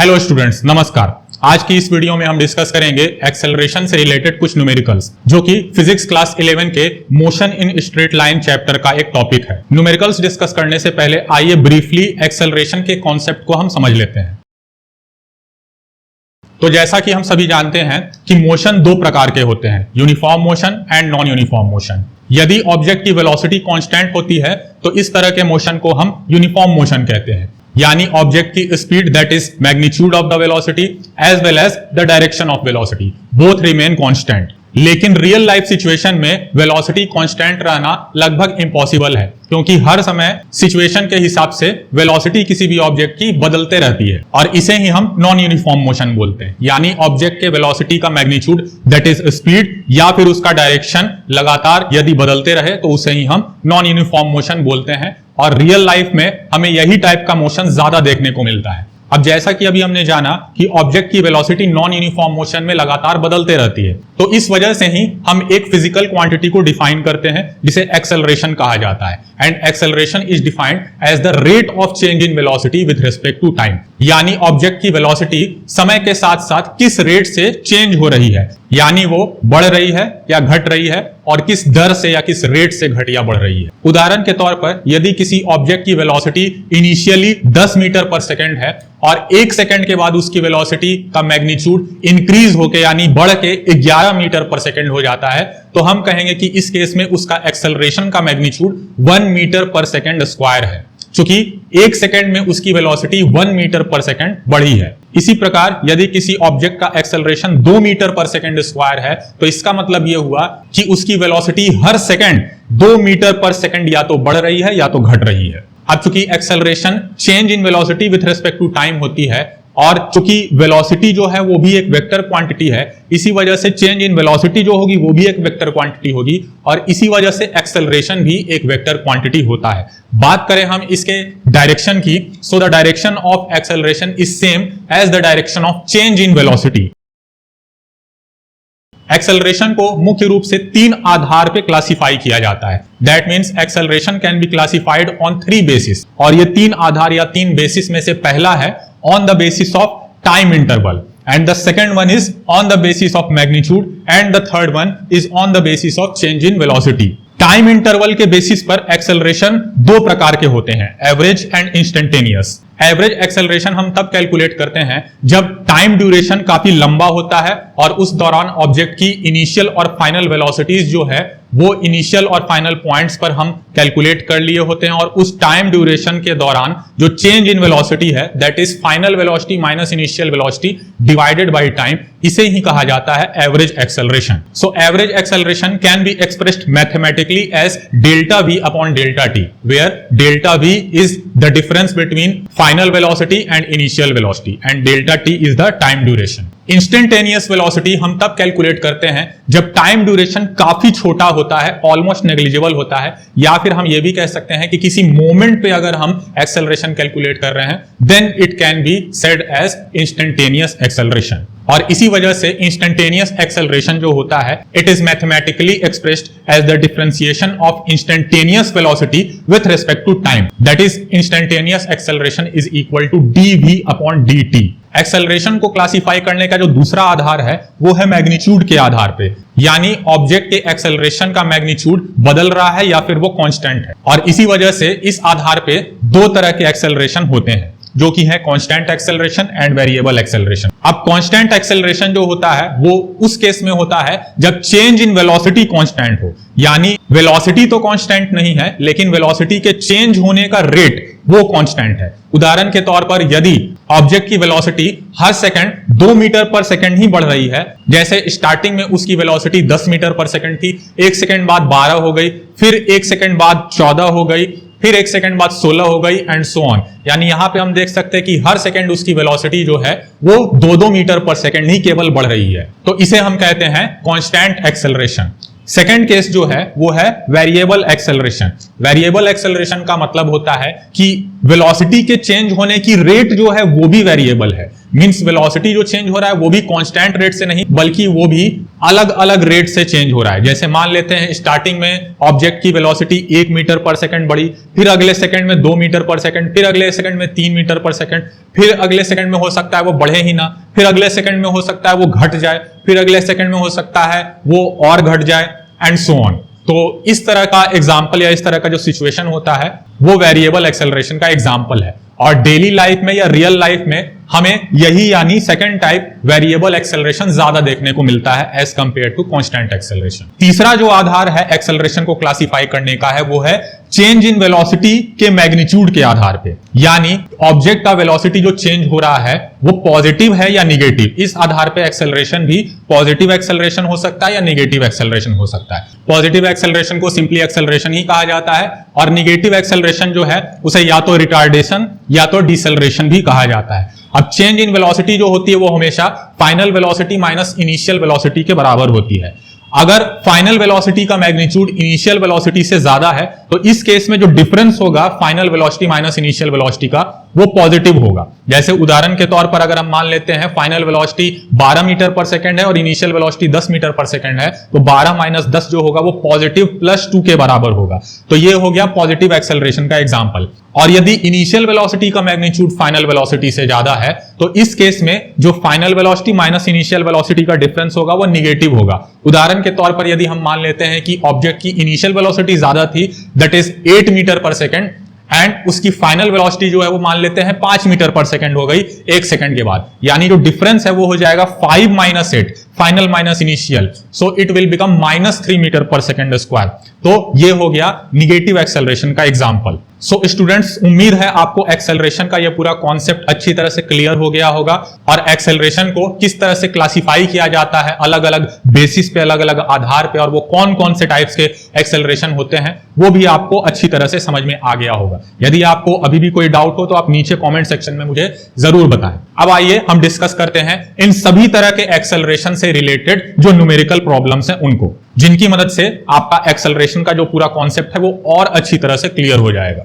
Hello students, नमस्कार। आज की इस वीडियो में हम डिस्कस करेंगे एक्सेलरेशन से रिलेटेड कुछ न्यूमेरिकल्स, जो कि फिजिक्स क्लास 11 के motion in straight line chapter का एक टॉपिक है। न्यूमेरिकल्स डिस्कस करने से पहले आइए ब्रीफली एक्सेलरेशन के कॉन्सेप्ट को हम समझ लेते हैं। तो जैसा कि हम सभी जानते हैं कि मोशन दो प्रकार के होते हैं, uniform motion and non uniform motion. यदि ऑब्जेक्ट की वेलोसिटी कांस्टेंट होती है तो इस तरह के मोशन को हम यूनिफॉर्म मोशन कहते हैं, यानी ऑब्जेक्ट की speed that is magnitude of the velocity as well as the direction of velocity both remain constant. लेकिन रियल लाइफ सिचुएशन में वेलोसिटी कांस्टेंट रहना लगभग इम्पॉसिबल है, क्योंकि हर समय सिचुएशन के हिसाब से वेलोसिटी किसी भी ऑब्जेक्ट की बदलते रहती है, और इसे ही हम नॉन यूनिफॉर्म मोशन बोलते हैं। यानी ऑब्जेक्ट के वेलोसिटी का मैग्नीट्यूड दैट इज स्पीड या फिर उसका डायरेक्शन लगातार यदि बदलते रहे तो उसे ही हम नॉन यूनिफॉर्म मोशन बोलते हैं। और रियल लाइफ में हमें यही टाइप का मोशन ज्यादा देखने को मिलता है। अब जैसा कि अभी हमने जाना कि ऑब्जेक्ट की वेलोसिटी नॉन यूनिफॉर्म मोशन में लगातार बदलते रहती है, तो इस वजह से ही हम एक फिजिकल क्वांटिटी को डिफाइन करते हैं जिसे एक्सेलरेशन कहा जाता है। And acceleration is defined as the rate of change in velocity with respect to time, यानी ऑब्जेक्ट की वेलोसिटी समय के साथ साथ किस रेट से चेंज हो रही है, यानी वो बढ़ रही है या घट रही है, और किस दर से या किस रेट से घट या बढ़ रही है। उदाहरण के तौर पर यदि किसी ऑब्जेक्ट की velocity initially 10 metre per second है और 1 सेकंड के बाद उसकी वेलोसिटी का मैग्नीट्यूड इंक्रीज होके यानी बढ़ के 11 मीटर पर सेकंड हो जाता है, तो हम कहेंगे कि इस केस में उसका एक्सेलरेशन का magnitude 1 metre per second square है, चूंकि 1 सेकंड में उसकी वेलोसिटी 1 मीटर पर सेकंड बढ़ी है। इसी प्रकार यदि किसी ऑब्जेक्ट का acceleration 2 metre per second square है, तो इसका मतलब यह हुआ कि उसकी वेलोसिटी हर सेकंड 2 मीटर पर सेकंड या तो बढ़ रही है या तो घट रही है। अब चूंकि acceleration change in velocity with respect to time होती है, और चूंकि वेलोसिटी जो है वो भी एक वेक्टर क्वांटिटी है, इसी वजह से चेंज इन वेलोसिटी जो होगी वो भी एक वेक्टर क्वांटिटी होगी, और इसी वजह से एक्सेलरेशन भी एक वेक्टर क्वांटिटी होता है। बात करें हम इसके डायरेक्शन की, so the direction of acceleration is same as the direction of change in velocity. Acceleration को मुख्य रूप से 3 आधार पे क्लासिफाई किया जाता है। That means acceleration can be classified on 3 basis, और ये 3 आधार या 3 बेसिस में से पहला है on the basis of time interval, and the second one is on the basis of magnitude, and the third one is on the basis of change in velocity. Time interval के basis पर acceleration 2 प्रकार के होते हैं, average and instantaneous. Average acceleration हम तब calculate करते हैं जब टाइम ड्यूरेशन काफी लंबा होता है और उस दौरान ऑब्जेक्ट की इनिशियल और फाइनल वेलोसिटीज जो है वो इनिशियल और फाइनल पॉइंट्स पर हम कैलकुलेट कर लिए होते हैं, और उस टाइम ड्यूरेशन के दौरान जो चेंज इन वेलोसिटी है that is final velocity minus initial velocity divided by time, इसे ही कहा जाता है average acceleration. So average acceleration can be expressed mathematically as delta v upon delta t, where delta v is the difference between final velocity and initial velocity and delta t is the time duration. Instantaneous velocity हम तब calculate करते हैं जब time duration काफी छोटा होता है, almost negligible होता है, या फिर हम ये भी कह सकते हैं कि किसी मोमेंट पे अगर हम एक्सेलरेशन कैलकुलेट कर रहे हैं then it can be said as instantaneous acceleration. और इसी वजह से इंस्टेंटेनियस एक्सेलरेशन जो होता है it is mathematically expressed as the differentiation of instantaneous velocity with respect to time, that is instantaneous acceleration is equal to dv upon dt। Acceleration को classify करने का जो दूसरा आधार है वो है मैग्नीट्यूड के आधार पे, यानी ऑब्जेक्ट के एक्सेलरेशन का मैग्नीट्यूड बदल रहा है या फिर वो कांस्टेंट है। और इसी वजह से इस आधार पे 2 तरह के एक्सेलरेशन होते हैं, जो कि है constant acceleration and variable acceleration. अब कांस्टेंट एक्सेलरेशन जो होता है वो उस केस में होता है जब चेंज इन वेलोसिटी कांस्टेंट हो, यानी वेलोसिटी तो कांस्टेंट नहीं है लेकिन वेलोसिटी के चेंज होने का रेट वो कांस्टेंट है। उदाहरण के तौर पर यदि ऑब्जेक्ट की वेलोसिटी हर सेकंड 2 मीटर पर सेकंड ही बढ़ रही है, जैसे स्टार्टिंग में उसकी वेलोसिटी 10 मीटर पर सेकंड थी, 1 सेकंड बाद 12 हो गई, फिर 1 सेकंड बाद 14 हो गई, फिर 1 सेकंड बाद 16 हो गई एंड सो ऑन, यानी यहां पे हम देख सकते हैं कि हर सेकंड उसकी वेलोसिटी जो है वो 2-2 मीटर पर सेकंड ही केवल बढ़ रही है, तो इसे हम कहते हैं कांस्टेंट एक्सेलरेशन। सेकेंड केस जो है वो है वेरिएबल एक्सेलरेशन। वेरिएबल एक्सेलरेशन का मतलब होता है कि वेलोसिटी के चेंज होने की रेट जो है वो भी वेरिएबल है, मींस वेलोसिटी जो चेंज हो रहा है वो भी कांस्टेंट रेट से नहीं बल्कि वो भी अलग अलग रेट से चेंज हो रहा है। जैसे मान लेते हैं स्टार्टिंग में ऑब्जेक्ट की वेलोसिटी 1 मीटर पर सेकंड बढ़ी, फिर अगले सेकंड में 2 मीटर पर सेकंड, फिर अगले सेकंड में 3 मीटर पर सेकंड, फिर अगले सेकंड में हो सकता है वो बढ़े ही ना, फिर अगले सेकंड में हो सकता है वो घट जाए, फिर अगले सेकंड में हो सकता है वो और घट जाए एंड सो ऑन। तो इस तरह का एग्जाम्पल या इस तरह का जो सिचुएशन होता है वो वेरिएबल एक्सेलरेशन का एग्जाम्पल है। और डेली लाइफ में या रियल लाइफ में हमें यही यानी सेकंड टाइप वेरिएबल एक्सेलरेशन ज्यादा देखने को मिलता है as compare to constant acceleration. तीसरा जो आधार है एक्सेलरेशन को क्लासिफाई करने का है वो है चेंज इन वेलोसिटी के मैग्नीट्यूड के आधार पे, यानी ऑब्जेक्ट का वेलोसिटी जो चेंज हो रहा है वो पॉजिटिव है या निगेटिव। इस आधार पे एक्सेलरेशन भी पॉजिटिव एक्सेलरेशन हो सकता है या निगेटिव एक्सेलरेशन हो सकता है। पॉजिटिव एक्सेलरेशन को सिंपली एक्सेलरेशन ही कहा जाता है और निगेटिव एक्सेलरेशन जो है उसे या तो रिटार्डेशन या तो डिसेलरेशन भी कहा जाता है। अब चेंज इन वेलोसिटी जो होती है वो हमेशा final velocity minus initial velocity के बराबर होती है। अगर फाइनल वेलोसिटी का मैग्नीट्यूड इनिशियल वेलोसिटी से ज्यादा है तो इस केस में जो डिफरेंस होगा final velocity minus initial velocity का वो पॉजिटिव होगा। जैसे उदाहरण के तौर पर अगर हम मान लेते हैं final velocity 12 metre per second है और initial velocity 10 metre per second है, तो 12 माइनस 10 जो होगा वो पॉजिटिव प्लस 2 के बराबर होगा। तो ये हो गया पॉजिटिव एक्सेलरेशन का एग्जांपल। और यदि इनिशियल वेलोसिटी का मैग्नीट्यूड फाइनल वेलोसिटी से ज्यादा है तो इस केस में जो final velocity minus initial velocity का डिफरेंस होगा वो निगेटिव होगा। उदाहरण के तौर पर यदि हम मान लेते हैं कि ऑब्जेक्ट की इनिशियल वेलोसिटी ज्यादा थी, that is 8 metre per second, and उसकी फाइनल वेलोसिटी जो है वो मान लेते हैं 5 मीटर पर सेकंड हो गई 1 सेकंड के बाद, यानी जो डिफरेंस है वो हो जाएगा 5 minus 8 final minus initial, so it will become minus 3 metre per second square. तो ये हो गया निगेटिव एक्सेलरेशन का एग्जांपल। सो स्टूडेंट्स, उम्मीद है आपको एक्सेलरेशन का ये पूरा कॉन्सेप्ट अच्छी तरह से क्लियर हो गया होगा और एक्सेलरेशन को किस तरह से क्लासिफाई किया जाता है अलग अलग बेसिस पे, अलग अलग आधार पे, और वो कौन कौन से टाइप्स के एक्सेलरेशन होते हैं वो भी आपको अच्छी तरह से समझ में आ गया होगा। यदि आपको अभी भी कोई डाउट हो तो आप नीचे कॉमेंट सेक्शन में मुझे जरूर बताएं। अब आइए हम डिस्कस करते हैं इन सभी तरह के एक्सेलरेशन से रिलेटेड जो न्यूमेरिकल प्रॉब्लम्स हैं उनको, जिनकी मदद से आपका एक्सेलरेशन का जो पूरा कॉन्सेप्ट है वो और अच्छी तरह से क्लियर हो जाएगा।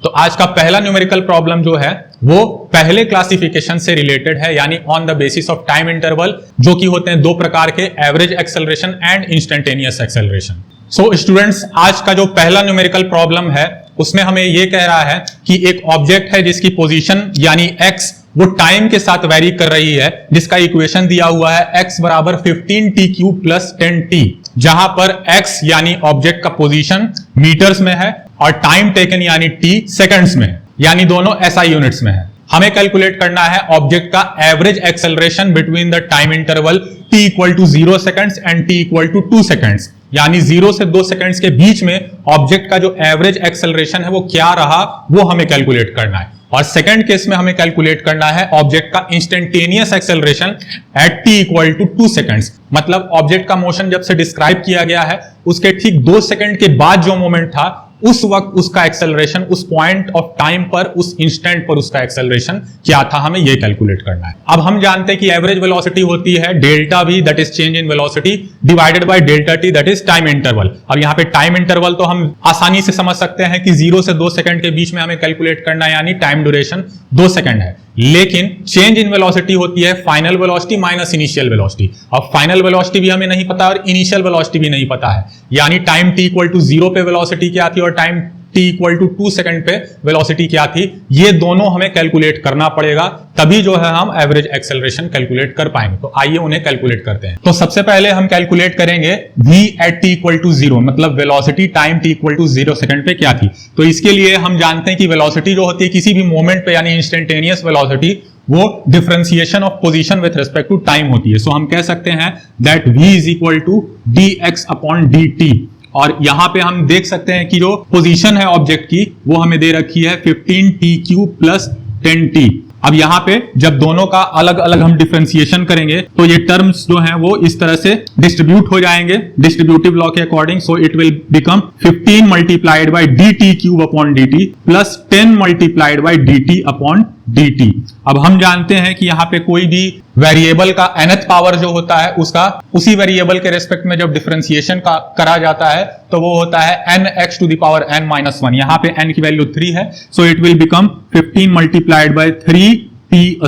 तो आज का पहला न्यूमेरिकल प्रॉब्लम जो है वो पहले क्लासिफिकेशन से रिलेटेड है, यानी on the basis of time interval, जो कि होते हैं दो प्रकार के, average acceleration and instantaneous acceleration. So students, आज का जो पहला न्यूमेरिकल प्रॉब्लम है उसमें हमें ये कह रहा है कि एक ऑब्जेक्ट है जिसकी पोजीशन यानी x वो टाइम के साथ वेरी कर रही है, जिसका इक्वेशन दिया हुआ है x बराबर 15t³ प्लस 10t, जहां पर x यानी ऑब्जेक्ट का पोजीशन मीटर्स में है और टाइम टेकन यानी t सेकंड्स में है, यानी दोनों SI यूनिट्स में है। हमें कैलकुलेट करना है ऑब्जेक्ट का average acceleration between the time interval t equal to 0 seconds and t equal to 2 seconds, यानी 0 से 2 सेकंड्स के बीच में ऑब्जेक्ट का जो एवरेज एक्सेलरेशन है वो क्या रहा वो हमें कैलकुलेट करना है। और सेकंड केस में हमें कैलकुलेट करना है ऑब्जेक्ट का instantaneous acceleration at t equal to 2 seconds, मतलब ऑब्जेक्ट का मोशन जब से डिस्क्राइब किया गया है उसके ठीक 2 सेकंड के बाद जो मोमेंट था उस वक्त उसका एक्सेलरेशन, उस पॉइंट ऑफ टाइम पर, उस इंस्टेंट पर उसका एक्सेलरेशन क्या था, हमें ये कैलकुलेट करना है। अब हम जानते हैं कि एवरेज वेलोसिटी होती है delta v, that is change in velocity, divided by delta t, that is time interval. अब यहाँ पे टाइम इंटरवल तो हम आसानी से समझ सकते हैं कि 0 से 2 सेकंड के बीच में हमें कैलकुलेट करना है, यानी टाइम ड्यूरेशन 2 सेकंड है। लेकिन चेंज इन वेलोसिटी होती है final velocity minus initial velocity. अब फाइनल वेलोसिटी भी हमें नहीं पता और इनिशियल वेलोसिटी भी नहीं पता है, यानी टाइम t इक्वल टू 0 पे वेलोसिटी क्या थी और time t equal to 2 second पे वेलोसिटी क्या थी, ये दोनों हमें कैलकुलेट करना पड़ेगा, तभी जो है हम एवरेज एक्सेलरेशन कैलकुलेट कर पाएंगे। तो आइए उन्हें कैलकुलेट करते हैं। तो सबसे पहले हम कैलकुलेट करेंगे v at t equal to 0, मतलब velocity time t equal to 0 second पे क्या थी। तो इसके लिए हम जानते हैं कि वेलोसिटी जो होती है किसी भी मोमेंट पे, यानी इंस्टेंटेनियस वेलोसिटी, वो differentiation of position with respect to time होती है। सो हम कह सकते हैं that v is equal to dx upon dt, और यहां पे हम देख सकते हैं कि जो पोजीशन है ऑब्जेक्ट की वो हमें दे रखी है 15t³ प्लस 10t। अब यहाँ पे जब दोनों का अलग अलग हम डिफरेंशिएशन करेंगे तो ये टर्म्स जो हैं वो इस तरह से डिस्ट्रीब्यूट हो जाएंगे डिस्ट्रीब्यूटिव लॉ के according. So it will become 15 multiplied bye dt³ upon dt plus 10 multiplied by dt upon dt। अब हम जानते हैं कि यहाँ पे कोई भी वेरिएबल का nth पावर जो होता है उसका उसी वेरिएबल के रेस्पेक्ट में जब डिफरेंशिएशन का करा जाता है तो वो होता है nx to the power n minus 1। यहाँ पे n की वैल्यू 3 है, so it will become 15 multiplied by 3t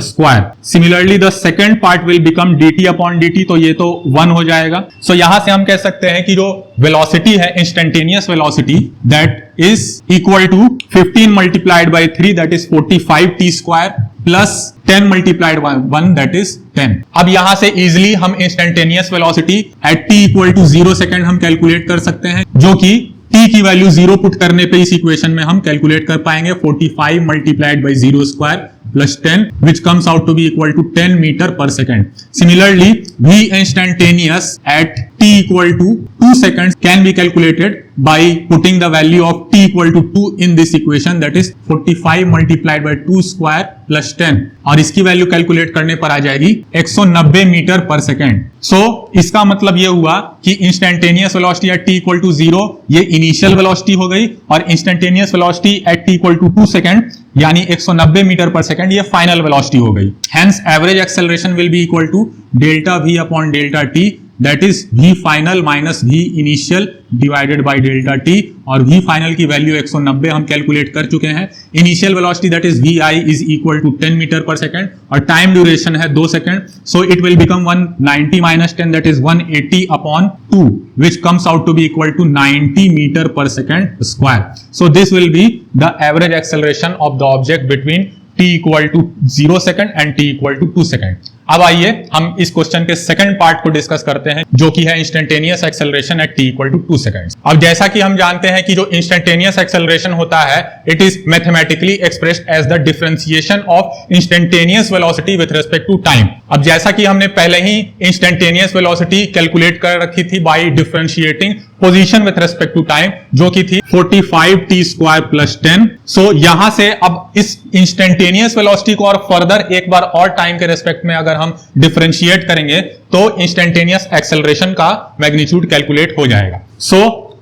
square. Similarly the second part will become dt upon dt, तो ये तो 1 हो जाएगा। सो यहां से हम कह सकते हैं कि जो वेलोसिटी है, instantaneous velocity, that is equal to 15 multiplied by 3 that is 45t square plus 10 multiplied by 1 that is 10। अब यहां से इजिली हम instantaneous velocity at t equal to 0 second हम कैलकुलेट कर सकते हैं, जो कि t की वैल्यू 0 पुट करने पे इस इक्वेशन में हम कैलकुलेट कर पाएंगे। 45 multiplied bye 0 square plus 10 which comes out to be equal to 10 meter per second. Similarly, V instantaneous at t equal to 2 seconds can be calculated by putting the value of t equal to 2 in this equation, that is 45 multiplied by 2 square plus 10, और इसकी value calculate करने पर आ जाएगी 190 metre per second. सो इसका मतलब ये हुआ कि instantaneous velocity at t equal to 0 ये इनिशियल वेलोसिटी हो गई, और instantaneous velocity at t equal to 2 second यानी 190 मीटर पर सेकेंड ये फाइनल वेलोसिटी हो गई। Hence average acceleration will be equal to delta v upon delta t, that is v final minus v initial divided by delta t, और v final की value 190 हम calculate कर चुके हैं। Initial velocity that is vi is equal to 10 metre per second, और time duration है 2 सेकेंड, so it will become 190 minus 10 that is 180 upon 2 which comes out to be equal to 90 meter per second square. So this will be the average acceleration of the object between t equal to 0 second and t equal to 2 second. अब आइए हम इस question के second part को discuss करते हैं, जो कि है instantaneous acceleration at t equal to 2 seconds. अब जैसा कि हम जानते हैं कि जो इंस्टेंटेनियस एक्सेलरेशन होता है it is mathematically expressed as the differentiation of instantaneous velocity with respect to time. अब जैसा कि हमने पहले ही इंस्टेंटेनियस वेलोसिटी कैलकुलेट कर रखी थी by differentiating position with respect to time, जो की थी 45t स्क्वायर प्लस 10। सो यहां से अब इस इंस्टेंटेनियस वेलोसिटी को और फर्दर एक बार और टाइम के रेस्पेक्ट में अगर हम डिफरेंशिएट करेंगे तो इंस्टेंटेनियस एक्सेलरेशन का मैग्नीट्यूड कैलकुलेट हो जाएगा। So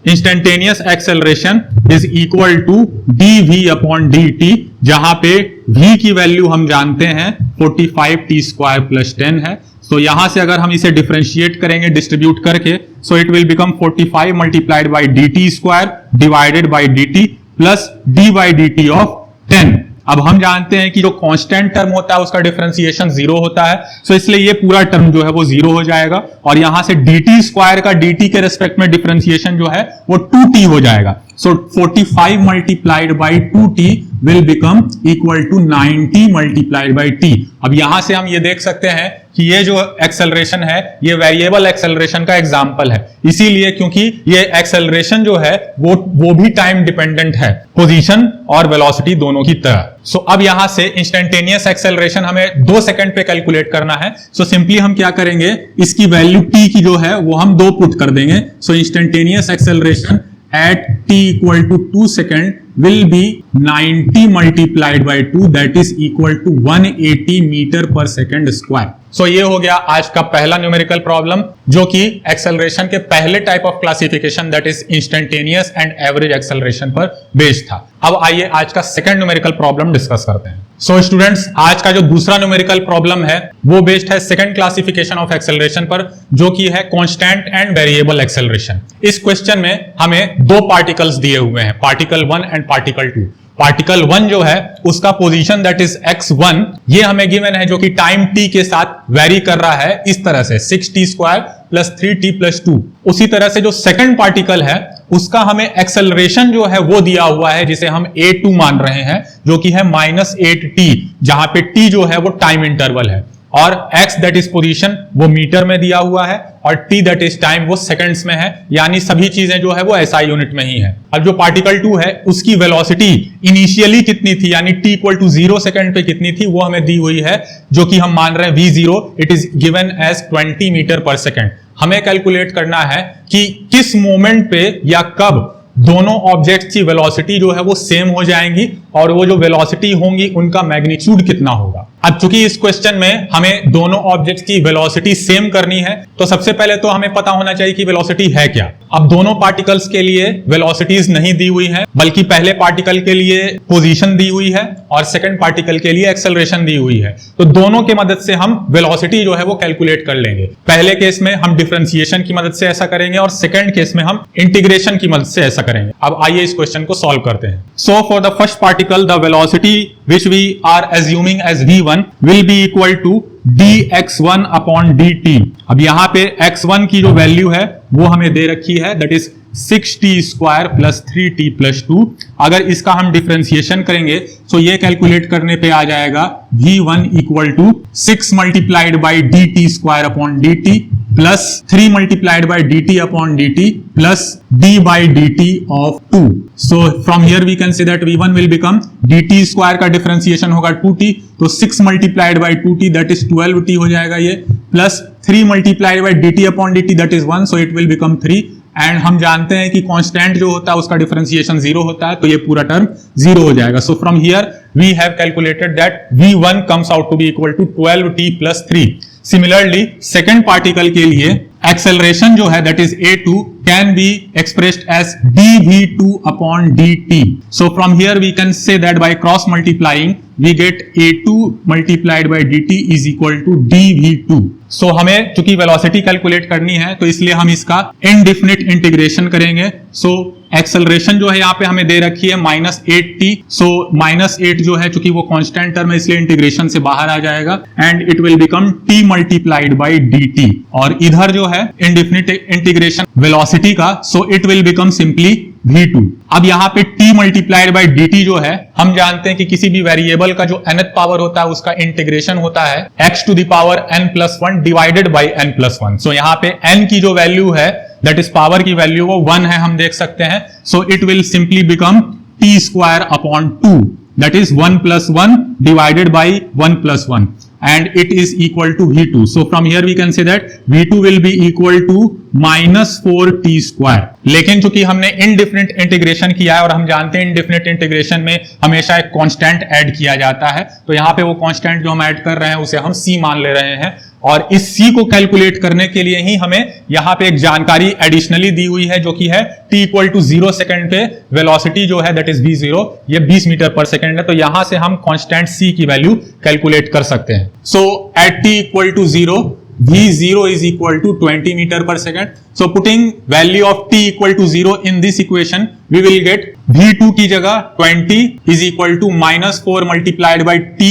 instantaneous acceleration is equal to dv upon dt, जहां पे v की वैल्यू हम जानते हैं 45t स्क्वायर प्लस 10 है। तो यहां से अगर हम इसे डिफरेंशिएट करेंगे डिस्ट्रीब्यूट करके, so it will become 45 multiplied by dt square divided by dt plus d by dt of 10। अब हम जानते हैं कि जो कांस्टेंट टर्म होता है उसका डिफरेंशिएशन 0 होता है, सो इसलिए ये पूरा टर्म जो है वो 0 हो जाएगा, और यहां से dt स्क्वायर का dt के रेस्पेक्ट में डिफरेंशिएशन जो है वो 2t हो जाएगा। So 45 multiplied by 2t will become equal to 90 multiplied by t। अब यहां से हम ये देख सकते हैं कि ये जो एक्सेलरेशन है ये वेरिएबल एक्सेलरेशन का एग्जांपल है, इसीलिए क्योंकि ये एक्सेलरेशन जो है वो भी टाइम डिपेंडेंट है, पोजीशन और वेलोसिटी दोनों की तरह। सो अब यहां से इंस्टेंटेनियस एक्सेलरेशन हमें 2 सेकंड पे कैलकुलेट करना है। सो सिंपली हम क्या करेंगे, इसकी वैल्यू t की जो है वो हम 2 पुट कर देंगे। So instantaneous acceleration at t equal to 2 second will be 90 multiplied by 2 that is equal to 180 meter per second square. सो ये हो गया आज का पहला न्यूमेरिकल प्रॉब्लम, जो कि एक्सेलरेशन के पहले type of classification that is instantaneous and average acceleration पर बेस्ड था। अब आइए आज का सेकंड न्यूमेरिकल प्रॉब्लम डिस्कस करते हैं। सो स्टूडेंट्स, आज का जो दूसरा न्यूमेरिकल प्रॉब्लम है वो बेस्ड है सेकंड क्लासिफिकेशन ऑफ एक्सेलरेशन पर, जो कि है कांस्टेंट एंड वेरिएबल एक्सेलरेशन। इस क्वेश्चन में हमें 2 पार्टिकल्स दिए हुए हैं, पार्टिकल 1 एंड पार्टिकल 2। पार्टिकल 1 जो है उसका पोजीशन दैट इज x1 ये हमें गिवन है, जो कि टाइम t के साथ वेरी कर रहा है इस तरह से 6t square plus 3t plus 2। उसी तरह से जो सेकंड पार्टिकल है उसका हमें एक्सेलरेशन जो है वो दिया हुआ है, जिसे हम a2 मान रहे हैं, जो कि है -8t, जहां पे t जो है वो टाइम इंटरवल है, और x दैट इज पोजीशन वो मीटर में दिया हुआ है, और t दैट इज टाइम वो सेकंड्स में है, यानी सभी चीजें जो है वो SI यूनिट में ही है। अब जो पार्टिकल 2 है उसकी वेलोसिटी इनिशियली कितनी थी, यानी t इक्वल टू 0 सेकंड पे कितनी थी, वो हमें दी हुई है, जो कि हम मान रहे हैं v0 it is given as 20 metre per second. हमें कैलकुलेट करना है कि किस मोमेंट पे या कब दोनों ऑब्जेक्ट्स की वेलोसिटी जो है वो सेम हो जाएंगी, और वो जो वेलोसिटी होंगी उनका मैग्नीट्यूड कितना होगा। अब चूंकि इस क्वेश्चन में हमें दोनों ऑब्जेक्ट्स की वेलोसिटी सेम करनी है, तो सबसे पहले तो हमें पता होना चाहिए कि वेलोसिटी है क्या। अब दोनों पार्टिकल्स के लिए वेलोसिटीज नहीं दी हुई है, बल्कि पहले पार्टिकल के लिए पोजीशन दी हुई है और सेकंड पार्टिकल के लिए एक्सेलरेशन दी हुई है। तो दोनों की मदद से हम वेलोसिटी जो है वो कैलकुलेट कर लेंगे। पहले केस में हम डिफरेंशिएशन की मदद से ऐसा करेंगे और सेकंड केस में हम इंटीग्रेशन की मदद से ऐसा करेंगे। अब आइए इस क्वेश्चन को सॉल्व करते हैं। So for the first particle the velocity which we are assuming as v1 will be equal to dx1 upon dt। अब यहां पे x1 की जो वैल्यू है वो हमें दे रखी है, that is 6t square plus 3t plus 2। अगर इसका हम डिफरेंशिएशन करेंगे तो ये कैलकुलेट करने पे आ जाएगा v1 equal to 6 multiplied by dt square upon dt plus 3 multiplied by dt upon dt plus d by dt of 2। So from here we can say that v1 will become dt square का differentiation होगा 2t, तो 6 multiplied by 2t that is 12t हो जाएगा ये, plus 3 multiplied by dt upon dt that is 1, so it will become 3। And हम जानते हैं कि कांस्टेंट जो होता है उसका डिफरेंशिएशन 0 होता है, तो ये पूरा टर्म 0 हो जाएगा। So from here we have calculated that v1 comes out to be equal to 12t plus 3। Similarly second particle के लिए एक्सेलरेशन जो है that is a2 can be expressed as dv2 upon dt। So from here we can say that by cross multiplying we get a2 multiplied by dt is equal to dv2। सो हमें चूंकि velocity calculate करनी है तो इसलिए हम इसका indefinite integration करेंगे। So acceleration जो है यहाँ पे हमें दे रखी है -8t। सो -8 जो है चूंकि वो कांस्टेंट टर्म है इसलिए इंटीग्रेशन से बाहर आ जाएगा and it will become t multiplied by dt। और इधर जो है इनडिफिनिट इंटीग्रेशन वेलोसिटी का, सो it will become simply v2। अब यहाँ पे t मल्टीप्लाइड बाई dt जो है, हम जानते हैं कि किसी भी वेरिएबल का जो nth पावर होता है उसका इंटीग्रेशन होता है x to the power n+1 divided by n+1। So यहाँ पे n की जो वैल्यू है दैट इज पावर की वैल्यू वो 1 है, हम देख सकते हैं। So it will simply become t square upon 2 that is 1+1 divided by 1+1 and it is equal to v2। so from here we can say that v2 will be equal to -4t square। लेकिन चूंकि हमने indefinite integration किया है और हम जानते हैं indefinite integration में हमेशा एक कांस्टेंट ऐड किया जाता है, तो यहाँ पे वो कांस्टेंट जो हम ऐड कर रहे हैं उसे हम c मान ले रहे हैं। और इस c को कैलकुलेट करने के लिए ही हमें यहाँ पे एक जानकारी एडिशनली दी हुई है जो कि है t इक्वल टू 0 सेकंड पे वेलोसिटी जो है दैट इज v0 ये 20 मीटर पर सेकंड है, तो यहां से हम कांस्टेंट c की वैल्यू कैलकुलेट कर सकते हैं। So at t equal to 0 v0 is equal to 20 meter per second। so putting value of t equal to 0 in this equation we will get v2 की जगह 20 is equal to -4 multiplied by t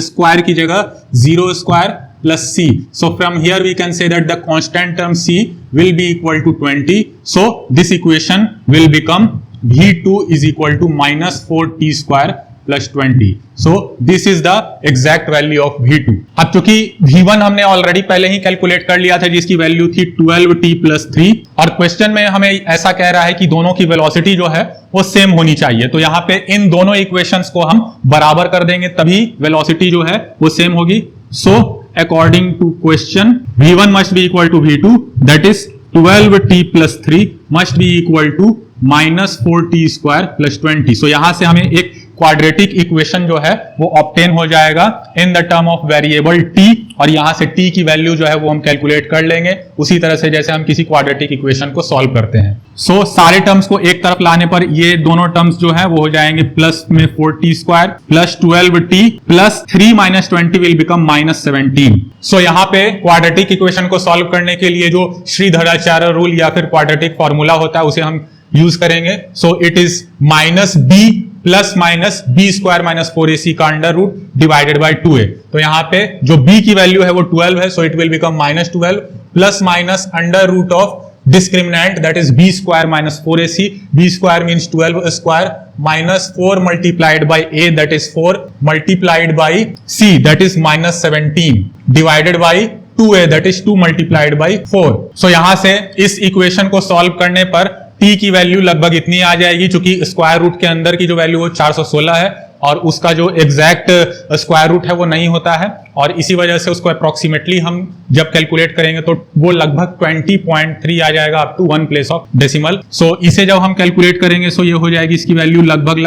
square की जगह 0 square plus c। so from here we can say that the constant term c will be equal to 20। so this equation will become v2 is equal to -4t square plus 20। so this is the exact value of v2। अब चूंकि v1 हमने already पहले ही calculate कर लिया था जिसकी value थी 12t plus 3, और क्वेश्चन में हमें ऐसा कह रहा है कि दोनों की वेलोसिटी जो है वो सेम होनी चाहिए। तो यहाँ पे इन दोनों इक्वेशंस को हम बराबर कर देंगे तभी वेलोसिटी जो है वो सेम होगी। So according to question v1 must be equal to v2 that is 12t plus 3 must be equal to -4t square plus 20। So यहां से हमें एक क्वाड्रेटिक इक्वेशन जो है वो ऑब्टेन हो जाएगा in the term of variable t, और यहां से t की वैल्यू जो है वो हम कैलकुलेट कर लेंगे उसी तरह से जैसे हम किसी क्वाड्रेटिक इक्वेशन को सॉल्व करते हैं। सो सारे टर्म्स को एक तरफ लाने पर ये दोनों टर्म्स जो है वो हो जाएंगे प्लस में 4t square plus 12t plus 3 minus 20 will become -17। सो यहाँ पे क्वाड्रेटिक इक्वेशन को सॉल्व करने के लिए जो श्रीधराचार्य रूल या फिर क्वाड्रेटिक फॉर्मूला होता है उसे हम यूज करेंगे। So it is -b plus minus B square minus 4ac का under root divided by 2a। तो यहाँ पे जो b की वैल्यू है वो 12 है, so it will become -12 plus minus under root of discriminant that is b square minus 4ac। b square means 12 square minus 4 multiplied by a that is 4 multiplied by c that is -17 divided by 2a that is 2 multiplied by 4। so यहां से इस equation को solve करने पर t की value लगभग इतनी आ जाएगी, चूंकि स्क्वायर रूट के अंदर की जो वैल्यू वो 416 है और उसका जो एग्जैक्ट स्क्वायर रूट है वो नहीं होता है, और इसी वजह से उसको अप्रोक्सीमेटली हम जब कैलकुलेट करेंगे तो वो लगभग 20.3 आ जाएगा up to 1 place of decimal. So इसे जब हम कैलकुलेट करेंगे सो ये हो जाएगी इसकी वैल्यू लगभग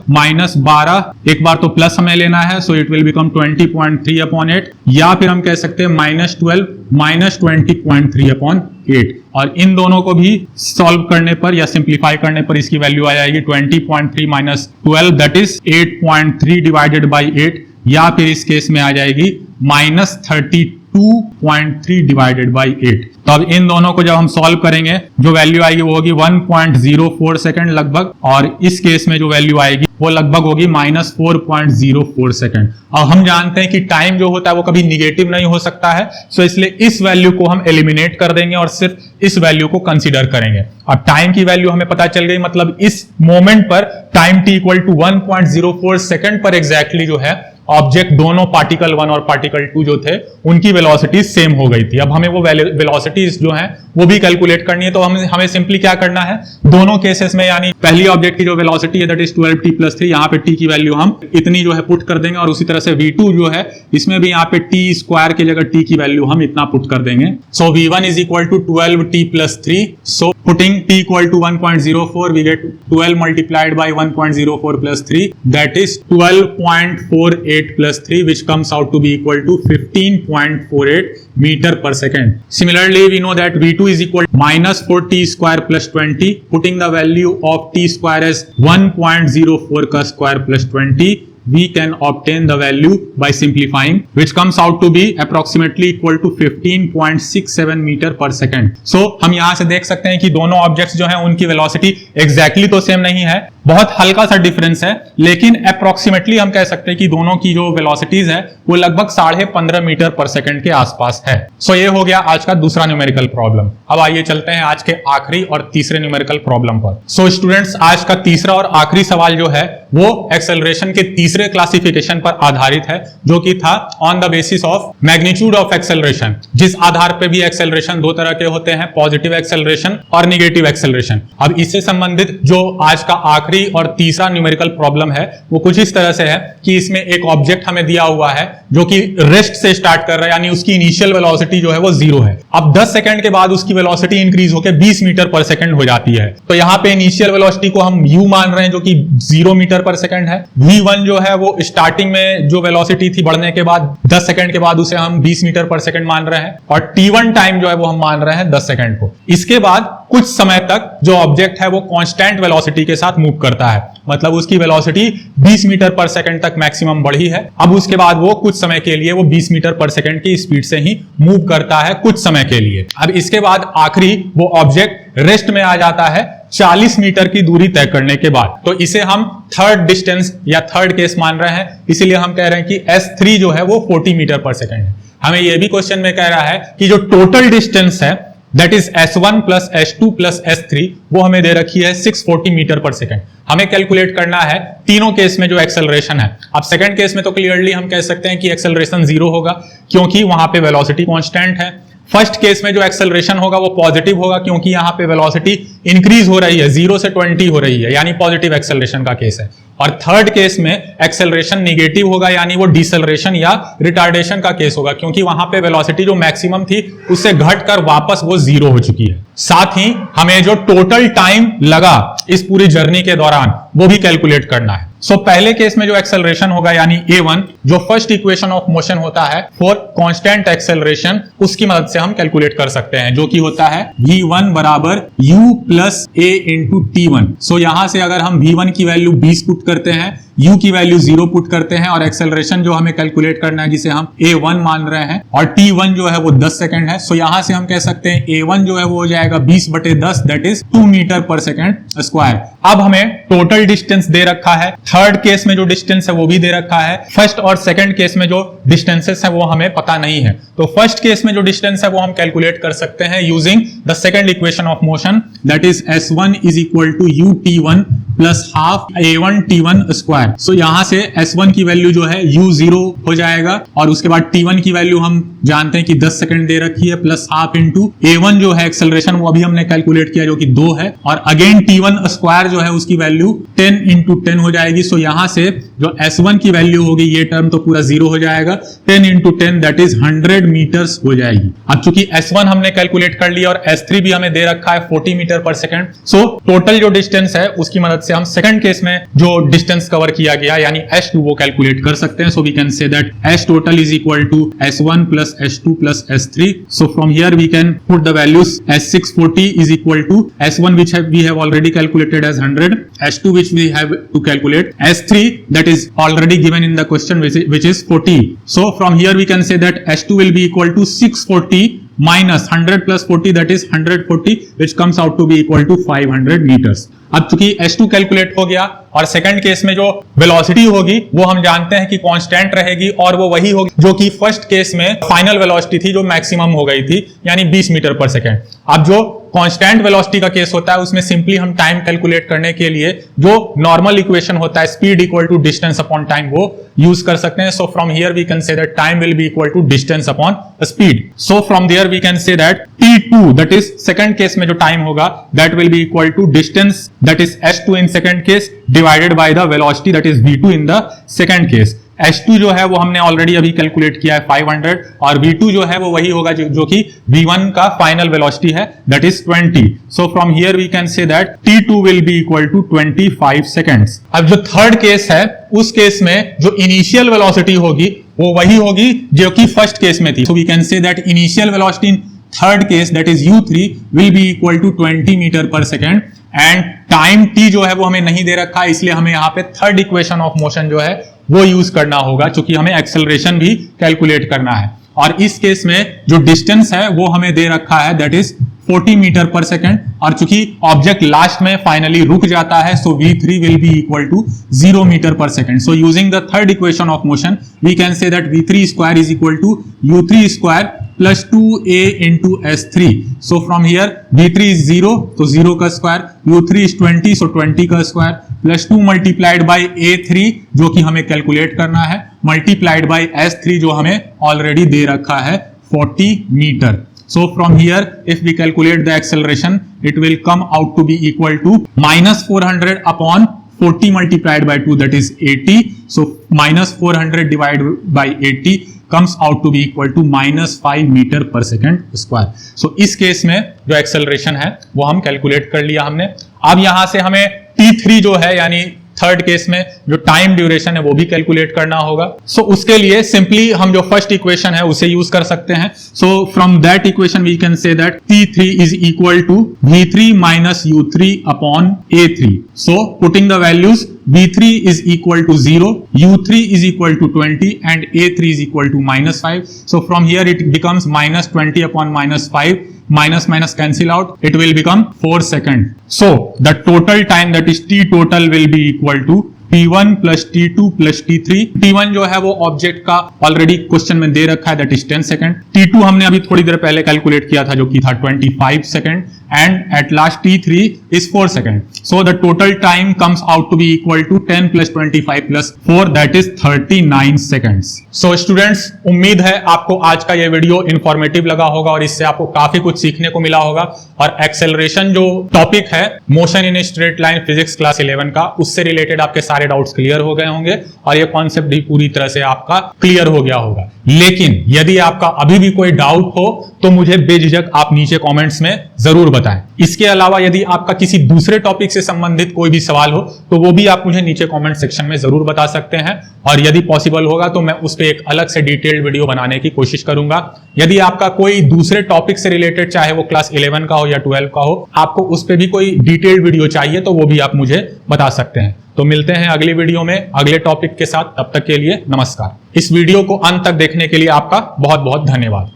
-12, एक बार तो प्लस हमें लेना है, सो इट विल बिकम 20.3/8, या फिर हम कह सकते हैं -12 -20.3/8। और इन दोनों को भी सॉल्व करने पर या सिंप्लीफाई करने पर इसकी वैल्यू आ जाएगी 20.3 minus 12 that is 8.3 divided by 8, या फिर इस केस में आ जाएगी माइनस 32.3 डिवाइडेड बाई 8। तो अब इन दोनों को जब हम सॉल्व करेंगे जो वैल्यू आएगी वो होगी 1.04 सेकंड लगभग, और इस केस में जो वैल्यू आएगी वो लगभग होगी माइनस 4.04 सेकंड। और हम जानते हैं कि टाइम जो होता है वो कभी निगेटिव नहीं हो सकता है, सो इसलिए इस वैल्यू को हम एलिमिनेट कर देंगे और सिर्फ इस वैल्यू को कंसीडर करेंगे। अब टाइम की वैल्यू हमें पता चल गई, मतलब इस मोमेंट पर time t equal to 1.04 second पर एग्जैक्टली जो है ऑब्जेक्ट, दोनों पार्टिकल 1 और पार्टिकल 2 जो थे उनकी वेलोसिटी सेम हो गई थी। अब हमें वो वेलोसिटीज जो हैं वो भी कैलकुलेट करनी है, तो हमें सिंपली क्या करना है, दोनों केसेस में, यानी पहली ऑब्जेक्ट की जो वेलोसिटी है दैट इज 12t + 3, यहाँ पे t की वैल्यू हम इतनी जो है पुट कर देंगे, और उसी तरह से v2 जो है इसमें भी यहाँ पे t स्क्वायर की जगह t की वैल्यू हम इतना पुट कर देंगे। So v1 is equal to 12t + 3, so putting t equal to 1.04 we get 12 multiplied by 1.04 plus 3 that is 12.48 plus 3 which comes out to be equal to 15.48 meter per second. Similarly we know that v2 is equal to minus 4t square plus 20, putting the value of t square as 1.04 का square plus 20 we can obtain the value by simplifying which comes out to be approximately equal to 15.67 meter per second. So हम यहाँ से देख सकते हैं कि दोनों objects जो हैं उनकी वेलोसिटी एग्जैक्टली तो सेम नहीं है, बहुत हल्का सा डिफरेंस है, लेकिन अप्रोक्सीमेटली हम कह सकते हैं कि दोनों की जो वेलोसिटीज है वो लगभग 15.5 मीटर पर सेकंड के आसपास है। सो ये हो गया आज का दूसरा न्यूमेरिकल प्रॉब्लम। अब आइए चलते हैं आज के आखिरी और तीसरे न्यूमेरिकल प्रॉब्लम पर। सो स्टूडेंट्स, आज का तीसरा और आखिरी सवाल जो है वो एक्सेलरेशन के तीसरे क्लासिफिकेशन पर आधारित है, जो कि था on the basis of magnitude of acceleration, जिस आधार पे भी एक्सेलरेशन दो तरह के होते हैं, पॉजिटिव एक्सेलरेशन और नेगेटिव एक्सेलरेशन। अब इससे संबंधित जो आज का आखिरी और तीसरा न्यूमेरिकल प्रॉब्लम है वो कुछ इस तरह से है कि इसमें एक ऑब्जेक्ट हमें दिया हुआ है जो कि रेस्ट से स्टार्ट कर रहा है, यानी उसकी इनिशियल वेलोसिटी जो है वो 0 है। अब 10 सेकंड के बाद उसकी वेलोसिटी इंक्रीज होकर 20 मीटर पर सेकंड हो जाती है। तो यहाँ पे इनिशियल वेलोसिटी को हम u मान रहे हैं जो कि 0 मीटर पर सेकंड है। v1 जो है वो स्टार्टिंग में जो वेलोसिटी थी बढ़ने के बाद 10 सेकंड के बाद उसे हम 20 मीटर पर सेकंड मान रहे हैं, और t1 टाइम जो है वो हम मान रहे हैं 10 सेकंड को। इसके बाद कुछ समय तक जो ऑब्जेक्ट है वो कांस्टेंट वेलोसिटी के साथ मूव करता है, मतलब उसकी वेलोसिटी 20 मीटर पर सेकंड तक मैक्सिमम बढ़ी है। अब उसके बाद वो कुछ समय के लिए वो 20 मीटर पर सेकंड की स्पीड से ही मूव करता है कुछ समय के लिए। अब इसके बाद आखिरी वो ऑब्जेक्ट रेस्ट में आ जाता है 40 मीटर की दूरी तय करने के बाद। तो इसे हम थर्ड डिस्टेंस या थर्ड केस मान रहे हैं, इसीलिए हम कह रहे हैं कि S3 जो है वो 40 मीटर पर सेकंड है। हमें यह भी क्वेश्चन में कह रहा है कि जो टोटल डिस्टेंस है that is S1 plus S2 plus S3 वो हमें दे रखी है 640 मीटर पर सेकंड। हमें कैलकुलेट करना है तीनों केस में जो एक्सेलरेशन है। अब सेकंड केस में तो क्लियरली हम कह सकते हैं कि एक्सेलरेशन 0 होगा क्योंकि वहां पे वेलोसिटी कांस्टेंट है। फर्स्ट केस में जो एक्सेलरेशन होगा वो पॉजिटिव होगा क्योंकि यहाँ पे वेलोसिटी इंक्रीज हो रही है, 0 से 20 हो रही है, यानी पॉजिटिव एक्सेलरेशन का केस है। और थर्ड केस में एक्सेलरेशन नेगेटिव होगा, यानी वो डिसेलरेशन या रिटार्डेशन का केस होगा क्योंकि वहां पे वेलोसिटी जो मैक्सिमम थी उससे घटकर वापस वो 0 हो चुकी है। साथ ही हमें जो टोटल टाइम लगा इस पूरी जर्नी के दौरान वो भी कैलकुलेट करना है। सो पहले केस में जो एक्सेलरेशन होगा यानी a1, जो फर्स्ट इक्वेशन ऑफ मोशन होता है फॉर कांस्टेंट एक्सेलरेशन, उसकी मदद से हम कैलकुलेट कर सकते हैं, जो कि होता है v1 बराबर u plus a into t1। सो यहां से अगर हम v1 की वैल्यू 20 पुट करते हैं, u की वैल्यू 0 पुट करते हैं, और एक्सेलरेशन जो हमें कैलकुलेट करना है जिसे हम a1 मान रहे हैं, और t1 जो है वो 10 सेकंड है। सो यहां से हम कह सकते हैं a1 जो है वो हो जाएगा 20/10 that is 2 metre per second square. अब हमें टोटल डिस्टेंस दे रखा है, थर्ड केस में जो डिस्टेंस है वो भी दे रखा है, फर्स्ट और सेकंड केस में जो डिस्टेंसेस है वो हमें पता नहीं है। तो फर्स्ट केस में जो डिस्टेंस है वो हम कैलकुलेट कर सकते हैं using the second equation of motion that is s1 is equal to ut1 plus half a1 t1 square. So यहां से s1 की वैल्यू जो है u0 हो जाएगा, और उसके बाद t1 की वैल्यू हम जानते हैं कि 10 सेकंड दे रखी है, प्लस हाफ इंटू a1 जो है एक्सेलरेशन वो अभी हमने कैलकुलेट किया जो कि 2 है, और अगेन t1 स्क्वायर जो है उसकी वैल्यू 10 इंटू 10 हो जाएगी। सो यहां से जो S1 की वैल्यू होगी, ये टर्म तो पूरा 0 हो जाएगा, 10 into 10 दैट इज 100 मीटर्स हो जाएगी। अब चूंकि S1 हमने कैलकुलेट कर लिया और S3 भी हमें दे रखा है 40 metre per second, so total जो डिस्टेंस है उसकी मदद से हम सेकंड केस में जो डिस्टेंस कवर किया गया यानी S2 वो कैलकुलेट कर सकते हैं। So we can say that S total is equal to S1 plus S2 plus S3. So from here we can put the values. S640 is equal to S1 which we have already calculated as 100, S2 which we have to calculate, S3 that is already given in the question which is 40. So from here we can say that S2 will be equal to 640 minus 100 plus 40 that is 140 which comes out to be equal to 500 meters. अब चूंकि S2 calculate हो गया और second case में जो velocity होगी वो हम जानते हैं कि कांस्टेंट रहेगी और वो वही होगी जो कि फर्स्ट केस में फाइनल वेलोसिटी थी जो मैक्सिमम हो गई थी यानी 20 मीटर पर सेकंड। अब जो कांस्टेंट वेलोसिटी का केस होता है उसमें सिंपली हम टाइम कैलकुलेट करने के लिए जो नॉर्मल इक्वेशन होता है speed equal to distance upon time वो यूज कर सकते हैं। So from here we can say that time will be equal to distance upon speed. So from there we can say that T2 that is second case में जो time होगा that will be equal to distance that is S2 in second case divided by the velocity that is V2 in the second case. S2 जो है वो हमने already अभी calculate किया है 500 और V2 जो है वो वही होगा जो कि V1 का फाइनल वेलोसिटी है that is 20। So from here we can say that T2 will be equal to 25 seconds. अब जो थर्ड केस है उस केस में जो इनिशियल वेलोसिटी होगी वो वही होगी जो कि फर्स्ट केस में थी। So we can say that initial velocity in third case that is U3 will be equal to 20 metre per second and time t जो है वो हमें नहीं दे रखा है इसलिए हमें यहाँ पे थर्ड इक्वेशन ऑफ मोशन जो है वो यूज करना होगा क्योंकि हमें एक्सेलरेशन भी कैलकुलेट करना है। और इस केस में जो डिस्टेंस है वो हमें दे रखा है that is 40 metre per second और चूंकि ऑब्जेक्ट लास्ट में फाइनली रुक जाता है so V3 will be equal to 0 metre per second. So using the third equation of motion we can say that V3 square is equal to U3 square plus 2a into S3. So from here V3 is 0 तो 0 का square, U3 is 20 so 20 का square plus 2 multiplied by A3 जो कि हमें calculate करना है multiplied by S3 जो हमें ऑलरेडी दे रखा है 40 metre. So from here if we calculate the acceleration it will come out to be equal to minus 400 upon 40 multiplied by 2 that is 80. So minus 400 divided by 80 comes out to be equal to minus 5 metre per second square. सो इस case में जो acceleration है वो हम calculate कर लिया हमने। अब यहां से हमें T3 जो है यानी थर्ड केस में जो टाइम ड्यूरेशन है वो भी कैलकुलेट करना होगा। सो उसके लिए सिंपली हम जो फर्स्ट इक्वेशन है उसे यूज कर सकते हैं। So from that equation we can say that T3 is equal to V3 minus U3 upon A3। So putting the values V3 is equal to 0, U3 is equal to 20 and A3 is equal to minus 5. So from here it becomes minus 20 upon minus 5, minus minus cancel out, it will become 4 seconds. So the total time that is T total will be equal to T1 plus T2 plus T3। T1 जो है वो object का already question में दे रखा है that is 10 second. T2 हमने अभी थोड़ी देर पहले कैलकुलेट किया था जो कि था 25 second and at last T3 is 4 second. So the total time comes out to be equal to 10 plus 25 plus 4 that is 39 seconds. So students उम्मीद है आपको आज का ये वीडियो इंफॉर्मेटिव लगा होगा और इससे आपको काफी कुछ सीखने को मिला होगा और एक्सेलरेशन जो टॉपिक है motion in straight line physics class 11 का उससे रिलेटेड आपके सारे डाउट्स क्लियर हो गए होंगे और ये कॉन्सेप्ट भी पूरी तरह से आपका क्लियर हो गया होगा। लेकिन यदि आपका अभी भी कोई डाउट हो तो मुझे बेझिझक आप नीचे कमेंट्स में जरूर बताएं। इसके अलावा यदि आपका किसी दूसरे टॉपिक से संबंधित कोई भी सवाल हो तो वो भी आप मुझे नीचे कमेंट सेक्शन में जरूर बता सकते हैं और यदि पॉसिबल होगा तो मैं उस पर एक अलग से डिटेल्ड वीडियो बनाने की कोशिश करूंगा। यदि आपका कोई दूसरे टॉपिक से रिलेटेड चाहे वो क्लास 11 का हो या 12 का हो आपको उस पर भी कोई डिटेल्ड वीडियो चाहिए तो वो भी आप मुझे बता सकते हैं। तो मिलते हैं अगली वीडियो में अगले टॉपिक के साथ, तब तक के लिए नमस्कार। इस वीडियो को अंत तक देखने के लिए आपका बहुत बहुत धन्यवाद।